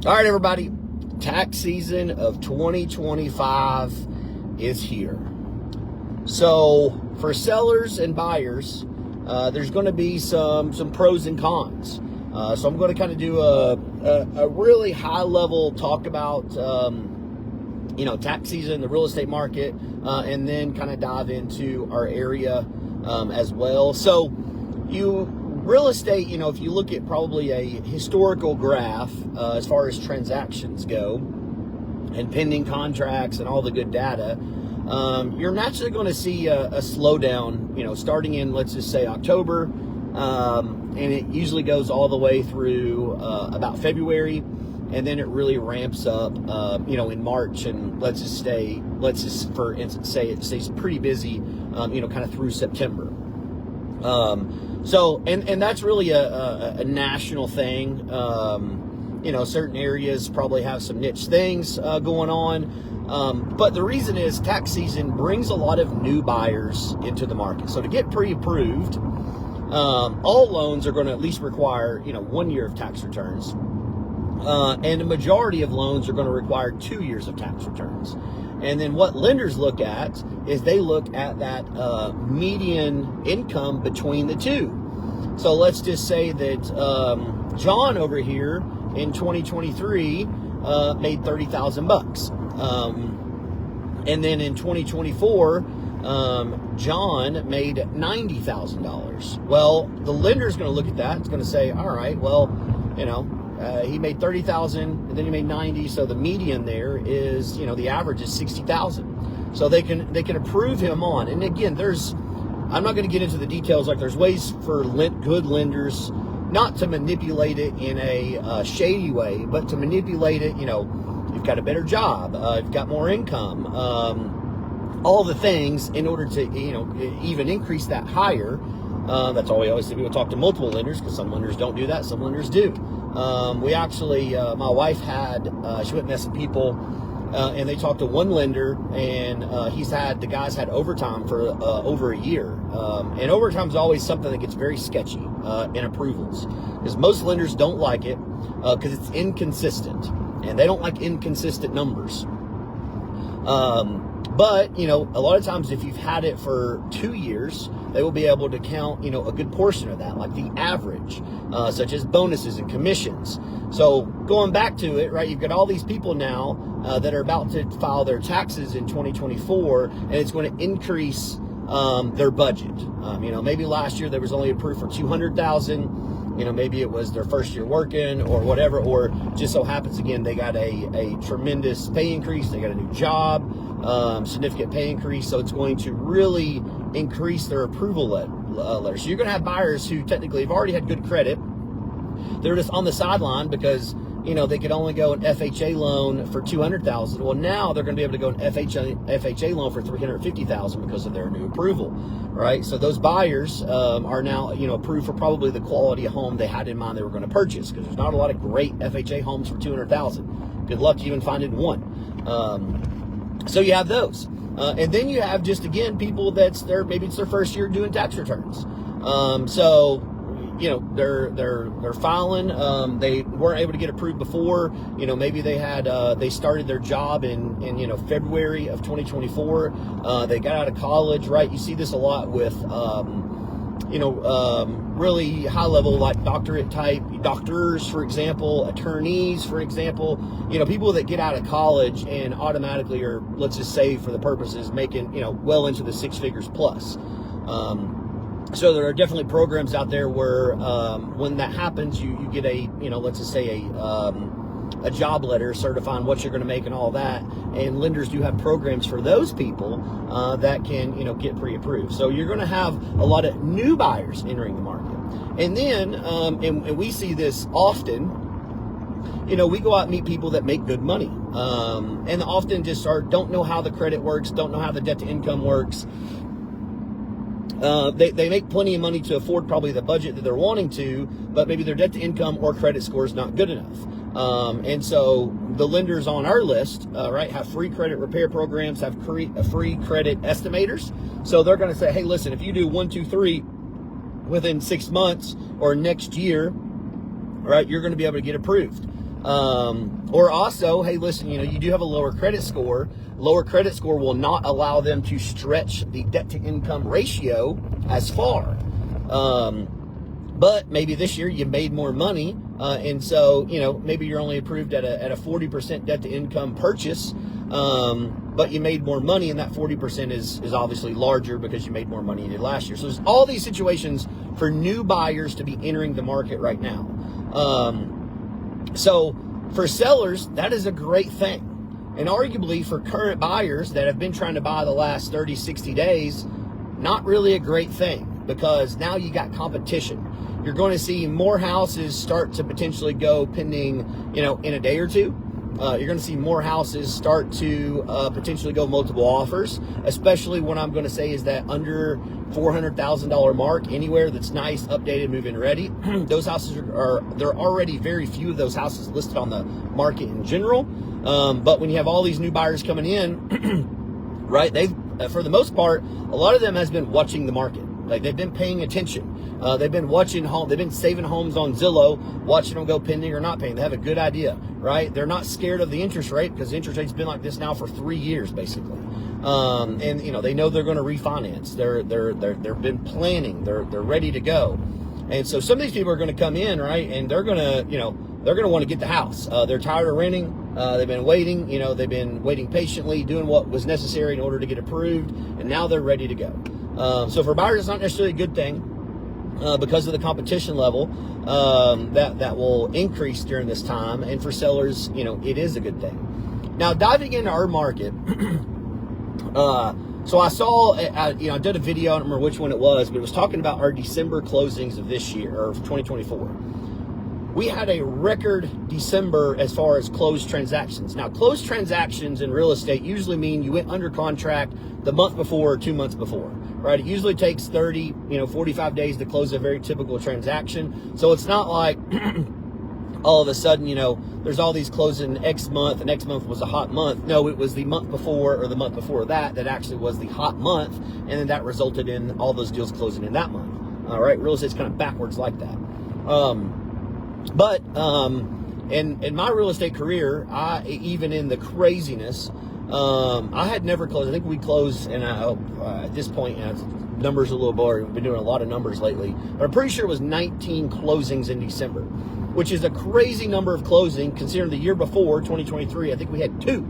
All right, everybody, tax season of 2025 is here. So for sellers and buyers, there's going to be some pros and cons. So I'm going to kind of do a really high level talk about, tax season, the real estate market, and then kind of dive into our area as well. So real estate, if you look at probably a historical graph as far as transactions go and pending contracts and all the good data, you're naturally going to see a slowdown, starting in, let's just say, October, and it usually goes all the way through about February, and then it really ramps up, in March, and let's just for instance say it stays pretty busy, kind of through September. So that's really a national thing. Certain areas probably have some niche things going on. But the reason is tax season brings a lot of new buyers into the market. So to get pre-approved, all loans are going to at least require, 1 year of tax returns. And the majority of loans are going to require 2 years of tax returns. And then what lenders look at is they look at that median income between the two. So let's just say that John over here in 2023 made $30,000, and then in 2024 John made $90,000. Well, the lender's going to look at that. It's going to say, all right, well, he made 30,000 and then he made 90. So the median there is, the average is 60,000. So they can approve him on. And again, I'm not going to get into the details. Like, there's ways for good lenders not to manipulate it in a shady way, but to manipulate it, you've got a better job, you've got more income, all the things in order to, even increase that higher. That's all we always say. People talk to multiple lenders, because some lenders don't do that, some lenders do. We actually, my wife she went and met some people, and they talked to one lender, and the guys had overtime for over a year. And overtime is always something that gets very sketchy in approvals, because most lenders don't like it because it's inconsistent, and they don't like inconsistent numbers. But, a lot of times if you've had it for 2 years, they will be able to count, a good portion of that, like the average, such as bonuses and commissions. So going back to it, right, you've got all these people now that are about to file their taxes in 2024, and it's going to increase their budget. Maybe last year there was only approved for $200,000. Maybe it was their first year working or whatever, or just so happens again they got a tremendous pay increase, they got a new job, significant pay increase, so it's going to really increase their approval letter. So you're going to have buyers who technically have already had good credit. They're just on the sideline because they could only go an FHA loan for $200,000. Well, now they're going to be able to go an FHA loan for $350,000 because of their new approval, right? So those buyers are now approved for probably the quality of home they had in mind they were going to purchase, because there's not a lot of great FHA homes for $200,000. Good luck even finding one. So you have those, and then you have just again people maybe it's their first year doing tax returns. They're filing. They weren't able to get approved before. Maybe they started their job in February of 2024. They got out of college, right? You see this a lot with really high level, like doctorate type doctors, for example, attorneys, for example, people that get out of college and automatically are, let's just say for the purposes, making, well into the six figures plus. So there are definitely programs out there where when that happens, you get let's just say a job letter certifying what you're going to make and all that. And lenders do have programs for those people that can, get pre-approved. So you're going to have a lot of new buyers entering the market. And then, and we see this often, we go out and meet people that make good money, and often just don't know how the credit works, don't know how the debt to income works. They make plenty of money to afford probably the budget that they're wanting to, but maybe their debt to income or credit score is not good enough. And so the lenders on our list, right, have free credit repair programs, have free credit estimators. So they're going to say, hey, listen, if you do 1, 2, 3 within 6 months or next year, right, you're going to be able to get approved. Or also, hey, listen, you do have a lower credit score. Lower credit score will not allow them to stretch the debt to income ratio as far. But maybe this year you made more money, and so maybe you're only approved at a 40% debt to income purchase, but you made more money, and that 40% is obviously larger because you made more money than you did last year. So there's all these situations for new buyers to be entering the market right now. So for sellers, that is a great thing. And arguably for current buyers that have been trying to buy the last 30, 60 days, not really a great thing, because now you got competition. You're going to see more houses start to potentially go pending, in a day or two. You're going to see more houses start to potentially go multiple offers, especially what I'm going to say is that under $400,000 mark, anywhere that's nice, updated, move-in ready, those houses there are already very few of those houses listed on the market in general. But when you have all these new buyers coming in, right, they've, for the most part, a lot of them has been watching the market. Like, they've been paying attention. They've been watching home. They've been saving homes on Zillow, watching them go pending or not paying. They have a good idea, right? They're not scared of the interest rate because the interest rate's been like this now for 3 years, basically. And they know they're going to refinance. They've been planning. They're ready to go. And so some of these people are going to come in, right? And they're going to, they're going to want to get the house. They're tired of renting. They've been waiting. They've been waiting patiently, doing what was necessary in order to get approved, and now they're ready to go. So for buyers, it's not necessarily a good thing because of the competition level that will increase during this time. And for sellers, it is a good thing. Now, diving into our market, so I saw, I did a video, I don't remember which one it was, but it was talking about our December closings of this year, or 2024. We had a record December as far as closed transactions. Now, closed transactions in real estate usually mean you went under contract the month before or 2 months before, right? It usually takes 30, 45 days to close a very typical transaction. So it's not like all of a sudden, there's all these closing X month, and next month was a hot month. No, it was the month before or the month before that actually was the hot month, and then that resulted in all those deals closing in that month. All right, real estate's kind of backwards like that. But in my real estate career, even in the craziness, I had never closed. I think we closed, and at this point, numbers are a little blurry. We've been doing a lot of numbers lately, but I'm pretty sure it was 19 closings in December, which is a crazy number of closing considering the year before, 2023, I think we had 2.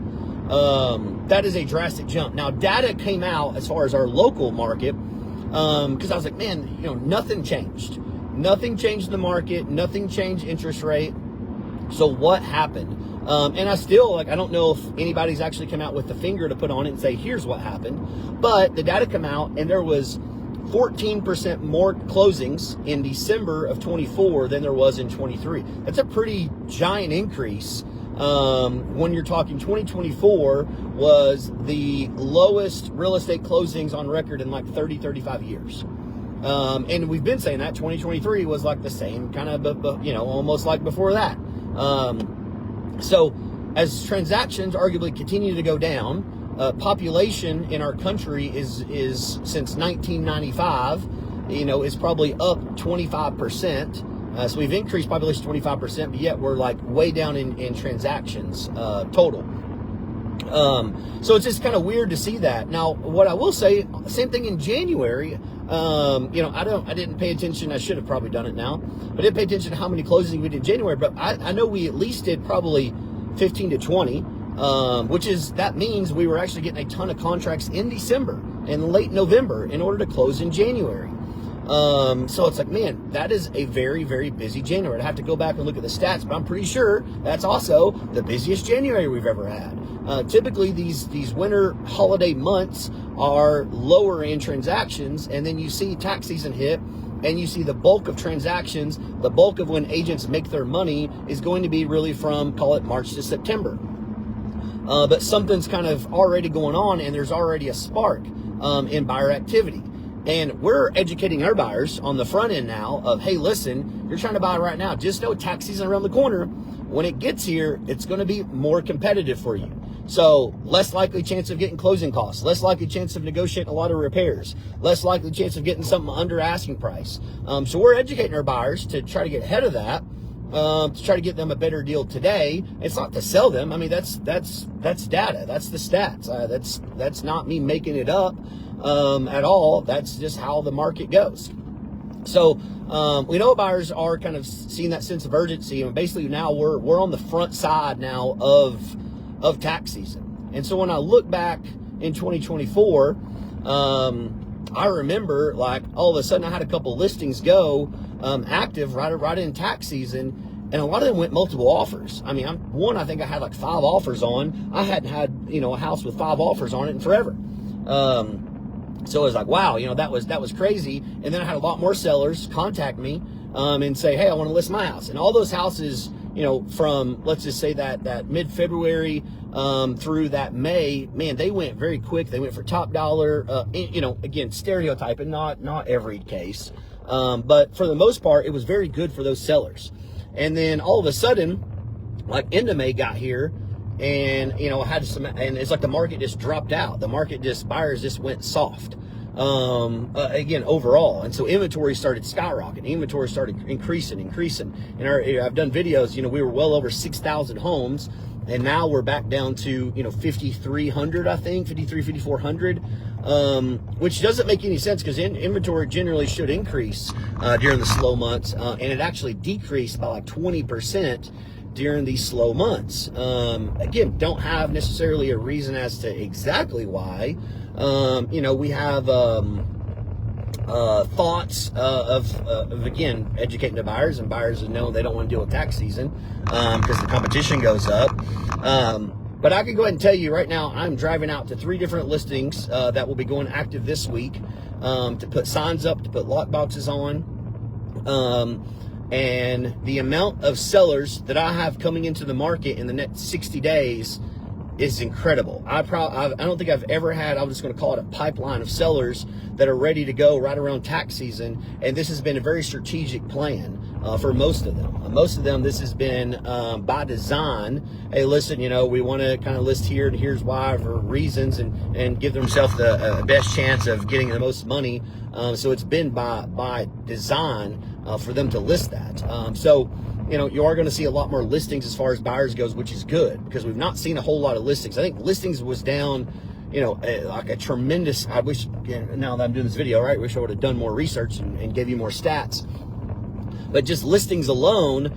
That is a drastic jump. Now, data came out as far as our local market, because I was like, man, nothing changed. Nothing changed in the market. Nothing changed interest rate. So what happened? And I still, I don't know if anybody's actually come out with the finger to put on it and say, here's what happened. But the data come out, and there was 14% more closings in December of 24 than there was in 23. That's a pretty giant increase. When you're talking 2024 was the lowest real estate closings on record in 30, 35 years. And we've been saying that 2023 was like the same kind of, almost like before that. So as transactions arguably continue to go down, population in our country is since 1995, is probably up 25%. So we've increased population 25%, but yet we're way down in transactions, total. So it's just kind of weird to see that. Now, what I will say, same thing in January. I didn't pay attention. I should have probably done it now, but I didn't pay attention to how many closings we did in January. But I know we at least did probably 15 to 20, that means we were actually getting a ton of contracts in December and late November in order to close in January. So it's man, that is a very, very busy January. I'd have to go back and look at the stats, but I'm pretty sure that's also the busiest January we've ever had. Typically these winter holiday months are lower in transactions, and then you see tax season hit, and you see the bulk of transactions, the bulk of when agents make their money is going to be really from, call it March to September. But something's kind of already going on, and there's already a spark in buyer activity. And we're educating our buyers on the front end now of, hey, listen, you're trying to buy right now. Just know tax season around the corner. When it gets here, it's going to be more competitive for you. So less likely chance of getting closing costs, less likely chance of negotiating a lot of repairs, less likely chance of getting something under asking price. So we're educating our buyers to try to get ahead of that. to try to get them a better deal today. It's not to sell them. I mean, that's data. That's the stats. That's not me making it up at all. That's just how the market goes. So we know buyers are kind of seeing that sense of urgency, and basically now we're on the front side now of tax season. And so when I look back in 2024, I remember, like, all of a sudden I had a couple listings go active right in tax season, and a lot of them went multiple offers. I mean, I think I had like 5 offers on. I hadn't had, a house with 5 offers on it in forever. So it was like, wow, that was crazy. And then I had a lot more sellers contact me and say, hey, I want to list my house. And all those houses, from, let's just say that mid-February through that May, man, they went very quick. They went for top dollar, again, stereotyping, not every case. But for the most part, it was very good for those sellers. And then all of a sudden, like into May got here, and and it's like the market just dropped out. The market buyers just went soft again overall, and so inventory started skyrocketing. Inventory started increasing. And I've done videos. We were well over 6,000 homes, and now we're back down to 5,300, I think 5,400, which doesn't make any sense because inventory generally should increase during the slow months, and it actually decreased by like 20% during these slow months. Again, don't have necessarily a reason as to exactly why. We have thoughts of again, educating the buyers, and buyers know they don't want to deal with tax season because the competition goes up. But I can go ahead and tell you right now, I'm driving out to 3 different listings that will be going active this week to put signs up, to put lock boxes on. And the amount of sellers that I have coming into the market in the next 60 days is incredible. I don't think I've ever had, I'm just going to call it a pipeline of sellers that are ready to go right around tax season. And this has been a very strategic plan for most of them. Most of them, this has been by design. Hey, listen, we want to kind of list here, and here's why, for reasons, and give themselves the best chance of getting the most money. So it's been by design for them to list that. So you are going to see a lot more listings as far as buyers goes, which is good, because we've not seen a whole lot of listings. I think listings was down, like a tremendous, I wish, now that I'm doing this video, right, I wish I would have done more research and gave you more stats. But just listings alone,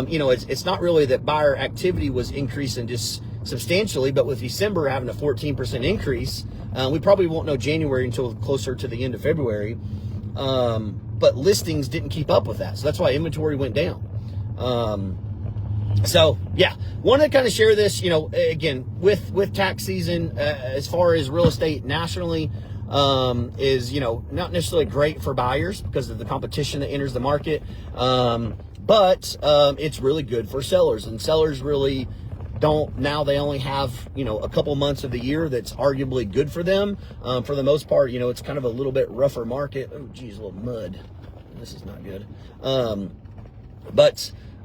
it's not really that buyer activity was increasing just substantially, but with December having a 14% increase, we probably won't know January until closer to the end of February. But listings didn't keep up with that. So that's why inventory went down. So yeah, want to kind of share this, again, with tax season, as far as real estate nationally, is, not necessarily great for buyers because of the competition that enters the market. But it's really good for sellers, and sellers really now they only have, a couple months of the year that's arguably good for them. For the most part, it's kind of a little bit rougher market. Oh geez, a little mud. This is not good.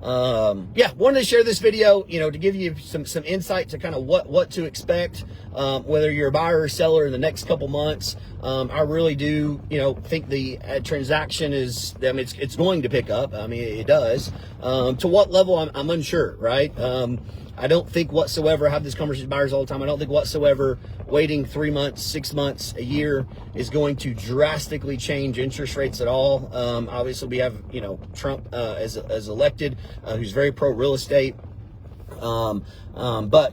Yeah, wanted to share this video, to give you some insight to kind of what to expect, whether you're a buyer or seller in the next couple months. I really do, think the transaction is, it's going to pick up. I mean, it does. To what level, I'm unsure, right? I don't think whatsoever, I have this conversation with buyers all the time, I don't think whatsoever waiting 3 months, 6 months, a year is going to drastically change interest rates at all. Obviously, we have, Trump as elected, who's very pro real estate. But,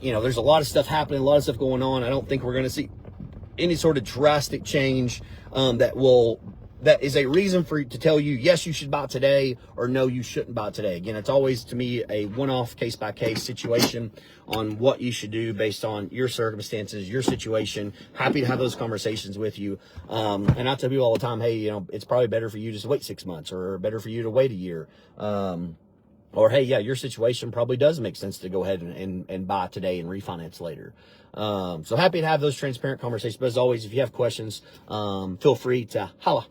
there's a lot of stuff happening, a lot of stuff going on. I don't think we're going to see any sort of drastic change that is a reason for to tell you, yes, you should buy today, or no, you shouldn't buy today. Again, it's always, to me, a one-off case-by-case situation on what you should do based on your circumstances, your situation. Happy to have those conversations with you. And I tell people all the time, hey, it's probably better for you just to wait 6 months, or better for you to wait a year. Or, hey, yeah, your situation probably does make sense to go ahead and buy today and refinance later. So happy to have those transparent conversations. But as always, if you have questions, feel free to holla.